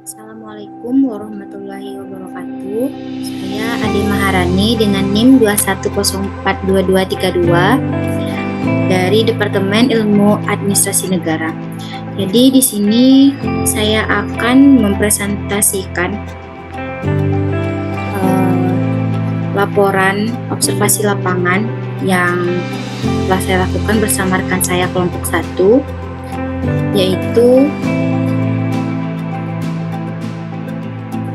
Assalamualaikum warahmatullahi wabarakatuh. Saya Ade Maharani dengan NIM 210422232 dari Departemen Ilmu Administrasi Negara. Jadi di sini saya akan mempresentasikan laporan observasi lapangan yang telah saya lakukan bersama rekan saya kelompok 1, yaitu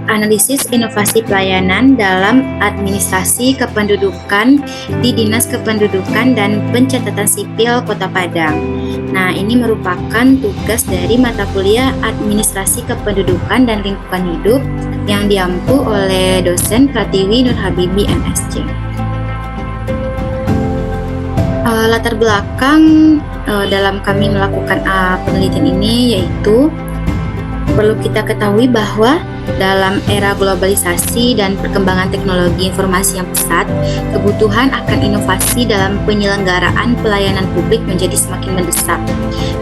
analisis inovasi pelayanan dalam administrasi kependudukan di Dinas Kependudukan dan Pencatatan Sipil Kota Padang. Nah, ini merupakan tugas dari mata kuliah Administrasi Kependudukan dan Lingkungan Hidup yang diampu oleh dosen Pratiwi Nur Habibi MSc. Latar belakang dalam kami melakukan penelitian ini yaitu perlu kita ketahui bahwa dalam era globalisasi dan perkembangan teknologi informasi yang pesat, kebutuhan akan inovasi dalam penyelenggaraan pelayanan publik menjadi semakin mendesak.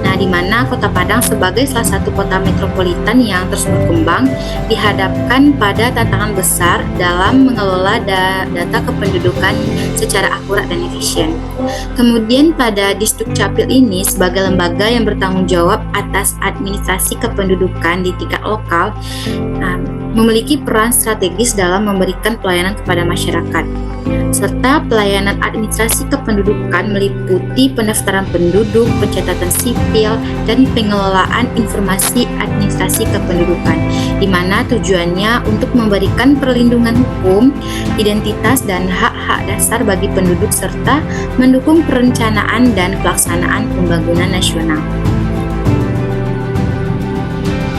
Nah, di mana Kota Padang sebagai salah satu kota metropolitan yang terus berkembang dihadapkan pada tantangan besar dalam mengelola data kependudukan secara akurat dan efisien. Kemudian pada Disdukcapil ini sebagai lembaga yang bertanggung jawab atas administrasi kependudukan di tingkat lokal, memiliki peran strategis dalam memberikan pelayanan kepada masyarakat. Serta pelayanan administrasi kependudukan meliputi pendaftaran penduduk, pencatatan sipil, dan pengelolaan informasi administrasi kependudukan, di mana tujuannya untuk memberikan perlindungan hukum, identitas, dan hak-hak dasar bagi penduduk serta mendukung perencanaan dan pelaksanaan pembangunan nasional.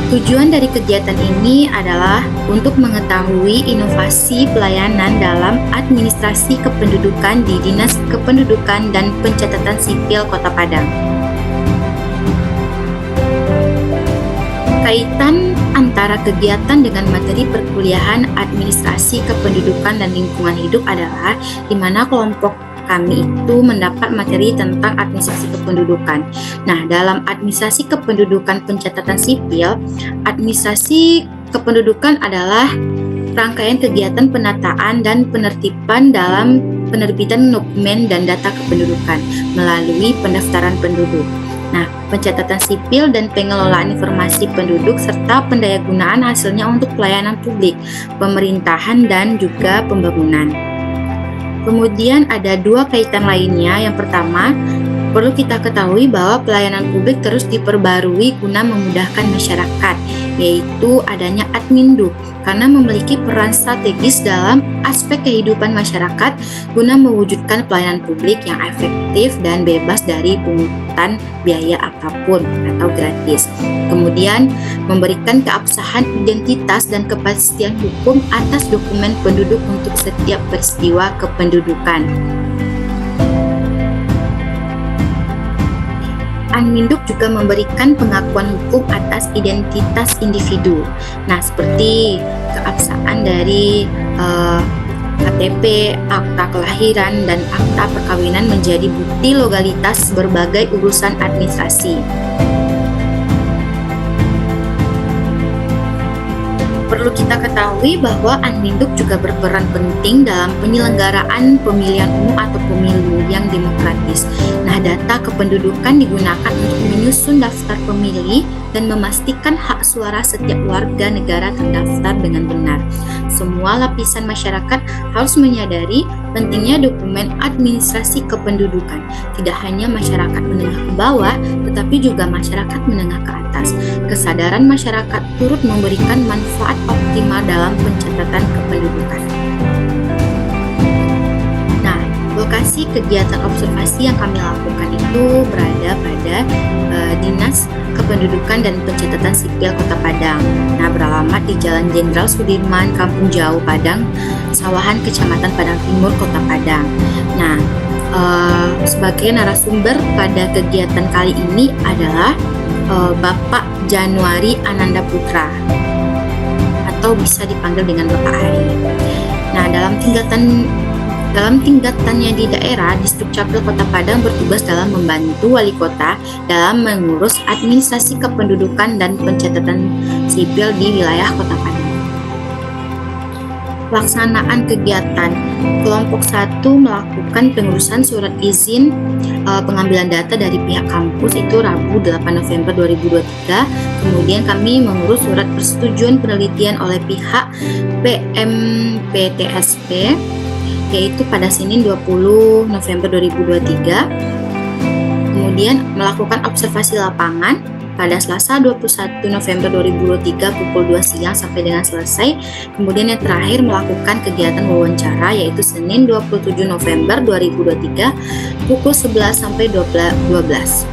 Tujuan dari kegiatan ini adalah untuk mengetahui inovasi pelayanan dalam administrasi kependudukan di Dinas Kependudukan dan Pencatatan Sipil Kota Padang. Kaitan antara kegiatan dengan materi perkuliahan administrasi kependudukan dan lingkungan hidup adalah di mana kelompok kami itu mendapat materi tentang administrasi kependudukan. Nah, dalam administrasi kependudukan pencatatan sipil, administrasi kependudukan adalah rangkaian kegiatan penataan dan penertiban dalam penerbitan dokumen dan data kependudukan melalui pendaftaran penduduk. Nah, pencatatan sipil dan pengelolaan informasi penduduk serta pendayagunaan hasilnya untuk pelayanan publik, pemerintahan, dan juga pembangunan. Kemudian ada dua kaitan lainnya. Yang pertama, perlu kita ketahui bahwa pelayanan publik terus diperbarui guna memudahkan masyarakat, yaitu adanya Adminduk, karena memiliki peran strategis dalam aspek kehidupan masyarakat guna mewujudkan pelayanan publik yang efektif dan bebas dari pungutan biaya apapun atau gratis. Kemudian, memberikan keabsahan identitas dan kepastian hukum atas dokumen penduduk untuk setiap peristiwa kependudukan. Adminduk juga memberikan pengakuan hukum atas identitas individu. Nah, seperti keabsahan dari KTP, akta kelahiran, dan akta perkawinan menjadi bukti legalitas berbagai urusan administrasi. Perlu kita ketahui bahwa Adminduk juga berperan penting dalam penyelenggaraan pemilihan umum atau pemilu yang demokratis. Nah, data kependudukan digunakan untuk menyusun daftar pemilih dan memastikan hak suara setiap warga negara terdaftar dengan benar. Semua lapisan masyarakat harus menyadari pentingnya dokumen administrasi kependudukan. Tidak hanya masyarakat menengah ke bawah, tetapi juga masyarakat menengah ke atas. Kesadaran masyarakat turut memberikan manfaat optimal dalam pencatatan kependudukan. Nah, lokasi kegiatan observasi yang kami lakukan itu berada pada Dinas Kependudukan dan Pencatatan Sipil Kota Padang. Nah, beralamat di Jalan Jenderal Sudirman, Kampung Jauh, Padang, Sawahan, Kecamatan Padang Timur, Kota Padang. Nah, sebagai narasumber pada kegiatan kali ini adalah Bapak Januari Ananda Putra, atau bisa dipanggil dengan Bapak Ari. Nah, dalam Dalam tingkatannya di daerah, Disdukcapil Kota Padang bertugas dalam membantu wali kota dalam mengurus administrasi kependudukan dan pencatatan sipil di wilayah Kota Padang. Pelaksanaan kegiatan kelompok 1 melakukan pengurusan surat izin pengambilan data dari pihak kampus itu Rabu 8 November 2023. Kemudian kami mengurus surat persetujuan penelitian oleh pihak PMPTSP yaitu pada Senin 20 November 2023. Kemudian melakukan observasi lapangan pada Selasa 21 November 2023 pukul 2 siang sampai dengan selesai. Kemudian yang terakhir melakukan kegiatan wawancara yaitu Senin 27 November 2023 pukul 11 sampai 12.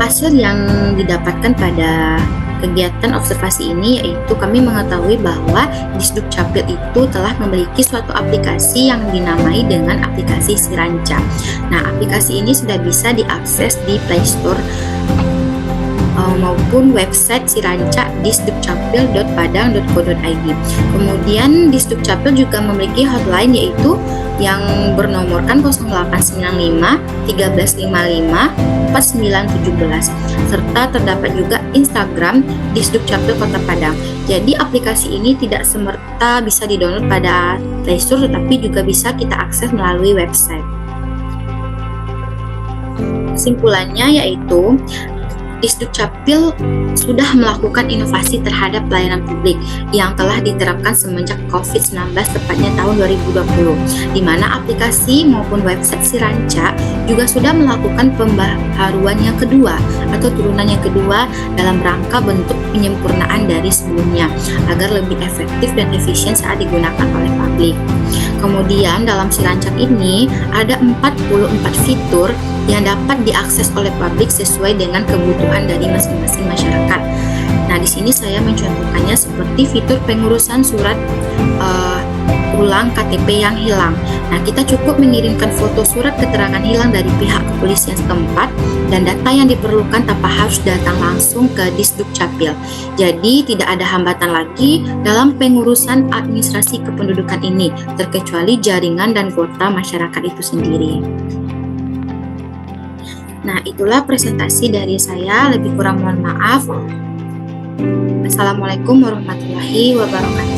Hasil yang didapatkan pada kegiatan observasi ini yaitu kami mengetahui bahwa Disdukcapil itu telah memiliki suatu aplikasi yang dinamai dengan aplikasi Siranca. Nah, aplikasi ini sudah bisa diakses di Play Store maupun website Siranca disdukcapil.padang.co.id. Kemudian Disdukcapil juga memiliki hotline yaitu yang bernomorkan 0895 1355 4917 serta terdapat juga Instagram Disdukcapil Kota Padang. Jadi aplikasi ini tidak semerta bisa di-download pada Play Store tetapi juga bisa kita akses melalui website. Kesimpulannya yaitu Disdukcapil sudah melakukan inovasi terhadap pelayanan publik yang telah diterapkan semenjak COVID-19 tepatnya tahun 2020, di mana aplikasi maupun website Siranca juga sudah melakukan pembaharuan yang kedua atau turunan yang kedua dalam rangka bentuk penyempurnaan dari sebelumnya agar lebih efektif dan efisien saat digunakan oleh publik. Kemudian dalam Siranca ini ada 44 fitur yang dapat diakses oleh publik sesuai dengan kebutuhan dari masing-masing masyarakat. Nah, di sini saya mencontohkannya seperti fitur pengurusan surat ulang KTP yang hilang. Nah, kita cukup mengirimkan foto surat keterangan hilang dari pihak kepolisian setempat dan data yang diperlukan tanpa harus datang langsung ke Disdukcapil. Jadi, tidak ada hambatan lagi dalam pengurusan administrasi kependudukan ini, terkecuali jaringan dan kuota masyarakat itu sendiri. Nah, itulah presentasi dari saya. Lebih kurang mohon maaf. Assalamualaikum warahmatullahi wabarakatuh.